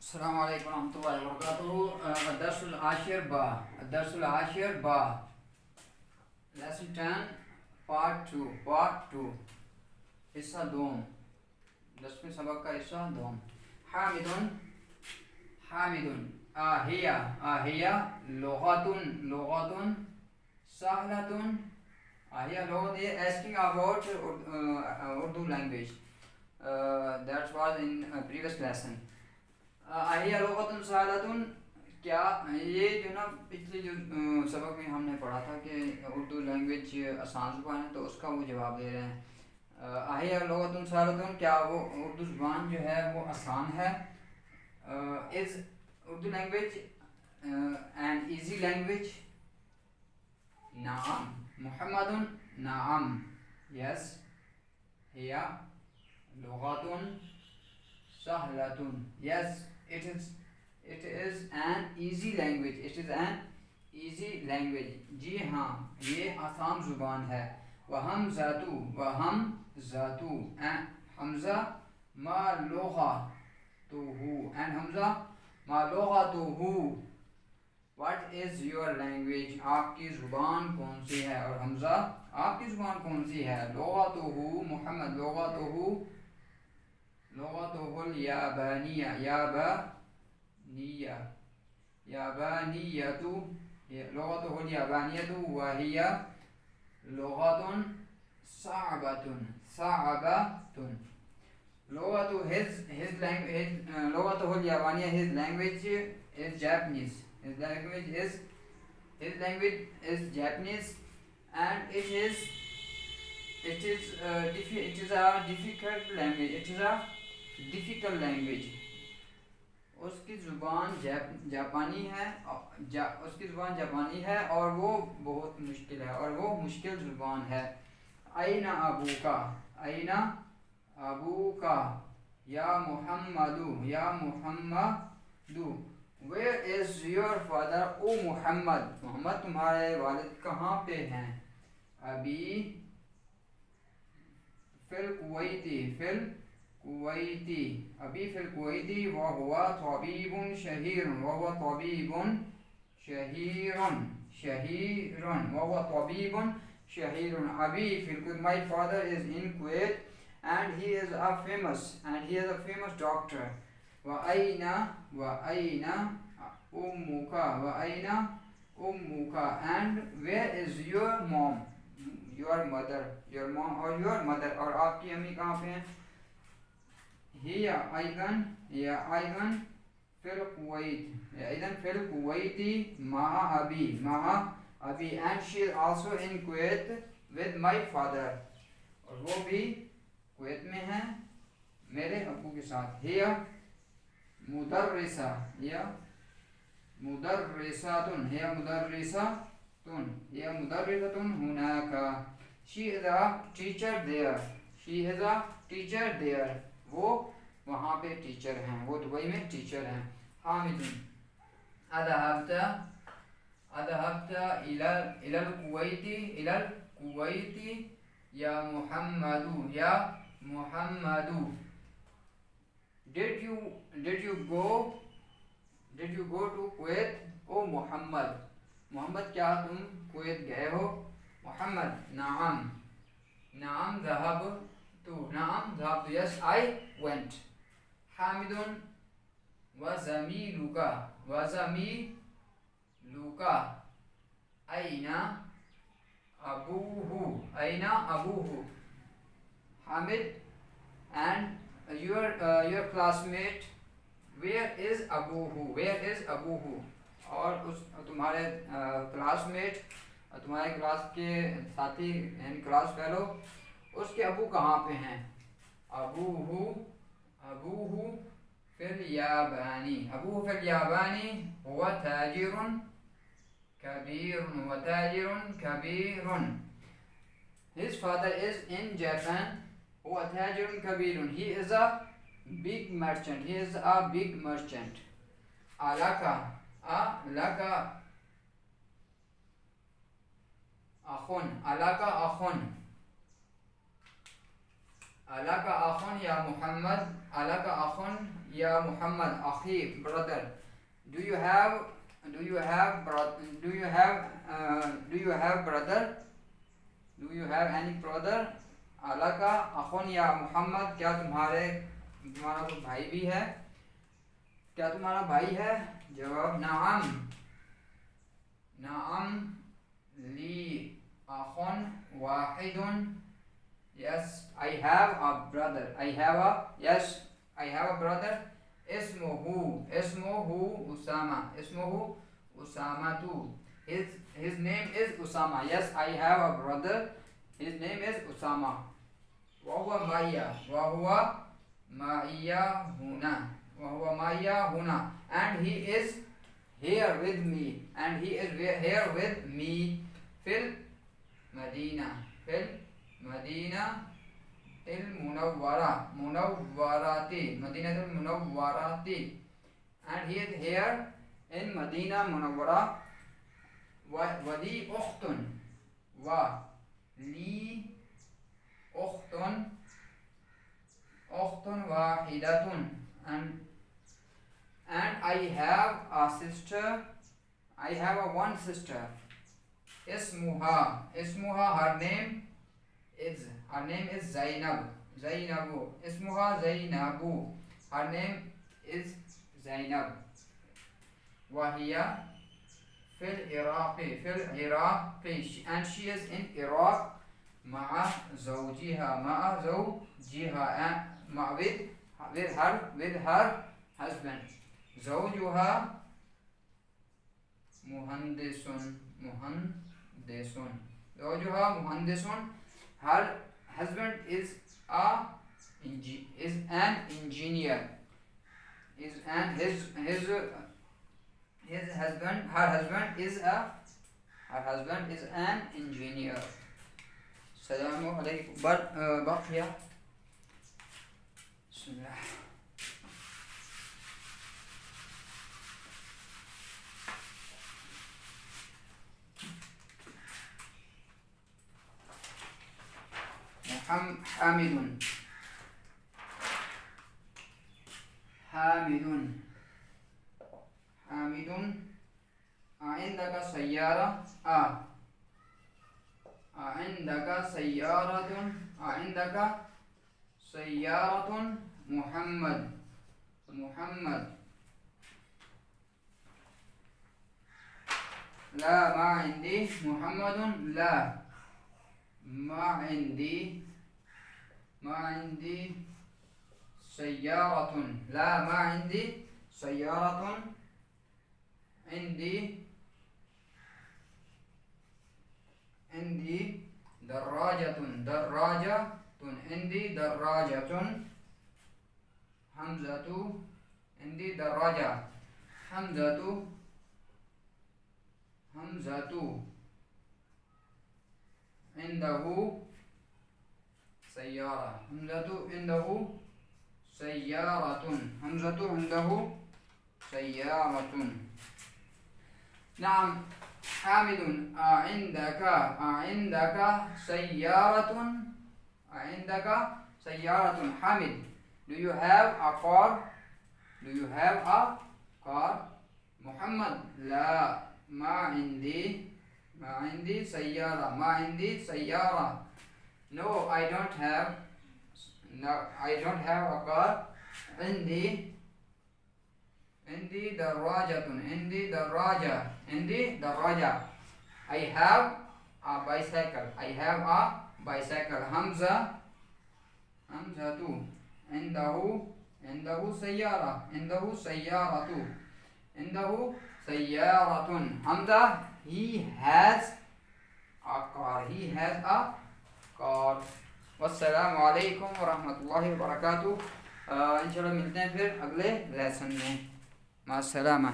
अस्सलाम वालेकुम रहमतुल्लाहि व बरकातुहू। अदर्सुल आशिर बा लेसन 10 पार्ट 2 हिस्सा दोम 10वें सबक का हिस्सा दोम। हामिदुन हामिदुन आहिया लुगतुन सहलतुन आहिया लुगत ये asking about Urdu language, that was in previous lesson. आहिया लुगतुन सहलतुन, क्या ये जो ना पिछले जो सबक में हमने पढ़ा था कि उर्दू लैंग्वेज आसान ज़ुबान है, तो उसका वो जवाब दे रहे हैं। आहिया लुगतुन सहलतुन, क्या वो उर्दू ज़ुबान जो है वो आसान है। Is Urdu language an easy language? नाम। मुहम्मदुन नाम, यस। हिया लुगतुन सहलतुन, yes, it is an easy language, it is an easy language। जी हाँ, ये आसान ज़ुबान है। वहम ज़ातु and हमज़ा मा लुग़तुहु and हमज़ा मा लुग़तुहु। What is your language? आपकी ज़ुबान कौन सी है? और हमज़ा आपकी ज़ुबान कौन सी है? लुग़तुहु Muhammad लुग़तुहु लुग़तुहुल याबानिया याबानियतु लुग़तुहुल याबानियतु वहिया लुग़तुन सअबतुन लुग़तु लुग़तुहुल याबानिया, his language is Japanese, his language is Japanese, and it is a difficult language। उसकी ज़ुबान जापानी है और वो बहुत मुश्किल है, और वो मुश्किल ज़ुबान है। आइना अबूका या मुहम्मदू, वेयर इज़ योर फादर? ओ मोहम्मद तुम्हारे वालिद कहाँ पे हैं? अभी फिल कुवैती वह हुआ तबीबुन शहीरुन अभी फिल Kuwait, my father is in Kuwait and he is a famous doctor। व अयना उम्मुका and where is your mom? your mother or your mother, और आपकी अम्मी कहाँ पे हैं? हिया अयदन फिल कुवैती महा अबी and she is also in Kuwait with my father, और वो भी कुवैत में है मेरे अब्बू के साथ। हिया मुदर्रिसतुन हुनाका, she is a teacher there, वो वहाँ पे टीचर हैं, वो दुबई में टीचर हैं। हामिदुन अदहबता इलल कुवैती या मुहम्मदू, did you go to Kuwait? ओ मोहम्मद क्या तुम कुवैत गए हो? मोहम्मद नाम ज़हबतु yes, I went। हामिदुन वज़मीलुका अयना अबूहु Hamid and your classmate, where is अबूहु? और उस तुम्हारे क्लासमेट, तुम्हारे क्लास के साथी यानी क्लास फेलो, उसके अबू कहाँ पे हैं? अबूहु फिल याबानी हुवा ताजिरुन कबीरुन। His father is in Japan, हुवा ताजिरुन कबीरुन, he is a big merchant। Alka अखुन Alaka akhun ya Muhammad. Alaka akhun ya Muhammad. Akhi, brother. Do you have brother? Do you have any brother? Alka अखुन या मोहम्मद, क्या तुम्हारा कोई भाई भी है? क्या तुम्हारा भाई है? जवाब नाम, नाम ली अखुन वाहिदुन। Yes, I have a brother. I have a brother. Ismuhu Usama. Ismuhu Usama too. His name is Usama. Yes, I have a brother. His name is Usama. وهو معي هنا. And he is here with me. في المدينة المنورة. مدينة المنورة. And he is here in Medina Munawwara. ولي أخت واحدة. And I have a sister. I have a one sister. Ismuha. Her name is Zainab. Ismuha Zainabu. Her name is Zainab. وهي في العراق. And she is in Iraq. مع زوجها. with her husband. زوجها مهندس. زوجها مهندس. Her husband is an engineer. Her husband is an engineer. السلام عليكم. بقي بسم الله. حامد. عندك سيارة؟ عندك سيارة محمد. لا، ما عندي محمد. لا، ما عندي سيارة. لا، ما عندي سيارة. عندي دراجة. عندي دراجة. حمزة. عندي دراجة. حمزة. عنده سيارة. حمزة عنده سيارة. حمزة عنده سيارة. نعم حامد. عندك سيارة. Hamid. Do you have a car? محمد. لا، ما عندي سيارة. No, I don't have a car. عندي دراجة. I have a bicycle. حمزة عنده سيارة. حمزة he has a car. والسلام عليكم ورحمة الله وبركاته. इंशाल्लाह मिलते हैं फिर अगले लेसन में. मास्सलामा.